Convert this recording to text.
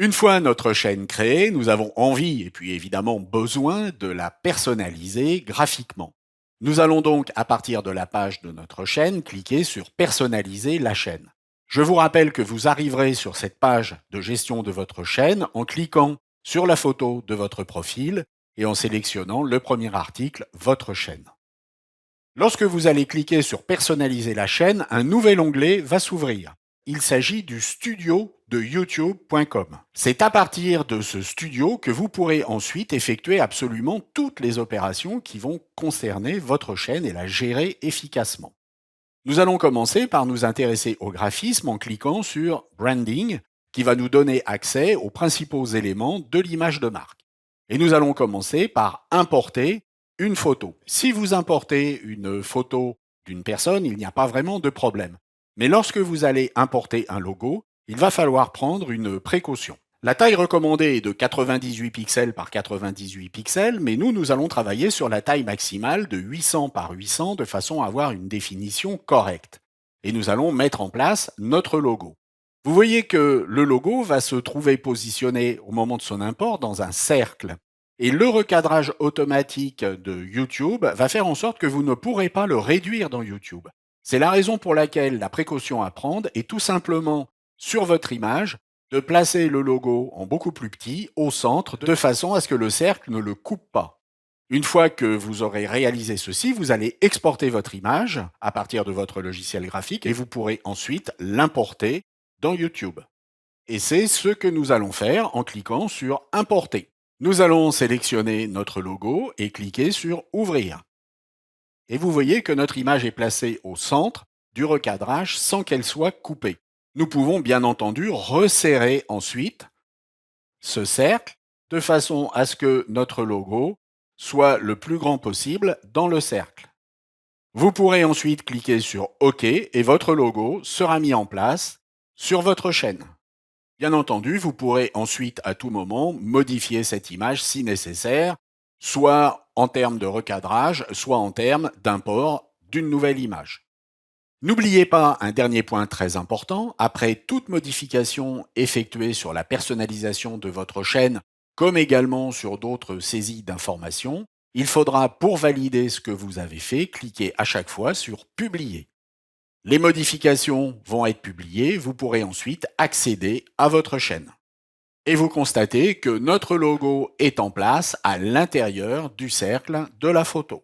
Une fois notre chaîne créée, nous avons envie et puis évidemment besoin de la personnaliser graphiquement. Nous allons donc, à partir de la page de notre chaîne, cliquer sur Personnaliser la chaîne. Je vous rappelle que vous arriverez sur cette page de gestion de votre chaîne en cliquant sur la photo de votre profil et en sélectionnant le premier article, votre chaîne. Lorsque vous allez cliquer sur Personnaliser la chaîne, un nouvel onglet va s'ouvrir. Il s'agit du studio de youtube.com. C'est à partir de ce studio que vous pourrez ensuite effectuer absolument toutes les opérations qui vont concerner votre chaîne et la gérer efficacement. Nous allons commencer par nous intéresser au graphisme en cliquant sur Branding, qui va nous donner accès aux principaux éléments de l'image de marque. Et nous allons commencer par importer une photo. Si vous importez une photo d'une personne, il n'y a pas vraiment de problème. Mais lorsque vous allez importer un logo, il va falloir prendre une précaution. La taille recommandée est de 98 pixels par 98 pixels, mais nous allons travailler sur la taille maximale de 800 par 800 de façon à avoir une définition correcte. Et nous allons mettre en place notre logo. Vous voyez que le logo va se trouver positionné au moment de son import dans un cercle. Et le recadrage automatique de YouTube va faire en sorte que vous ne pourrez pas le réduire dans YouTube. C'est la raison pour laquelle la précaution à prendre est tout simplement sur votre image de placer le logo en beaucoup plus petit au centre de façon à ce que le cercle ne le coupe pas. Une fois que vous aurez réalisé ceci, vous allez exporter votre image à partir de votre logiciel graphique et vous pourrez ensuite l'importer dans YouTube. Et c'est ce que nous allons faire en cliquant sur Importer. Nous allons sélectionner notre logo et cliquer sur Ouvrir. Et vous voyez que notre image est placée au centre du recadrage sans qu'elle soit coupée. Nous pouvons bien entendu resserrer ensuite ce cercle de façon à ce que notre logo soit le plus grand possible dans le cercle. Vous pourrez ensuite cliquer sur OK et votre logo sera mis en place sur votre chaîne. Bien entendu, vous pourrez ensuite à tout moment modifier cette image si nécessaire, soit en termes de recadrage, soit en termes d'import d'une nouvelle image. N'oubliez pas un dernier point très important, après toute modification effectuée sur la personnalisation de votre chaîne, comme également sur d'autres saisies d'informations, il faudra, pour valider ce que vous avez fait, cliquer à chaque fois sur Publier. Les modifications vont être publiées, vous pourrez ensuite accéder à votre chaîne. Et vous constatez que notre logo est en place à l'intérieur du cercle de la photo.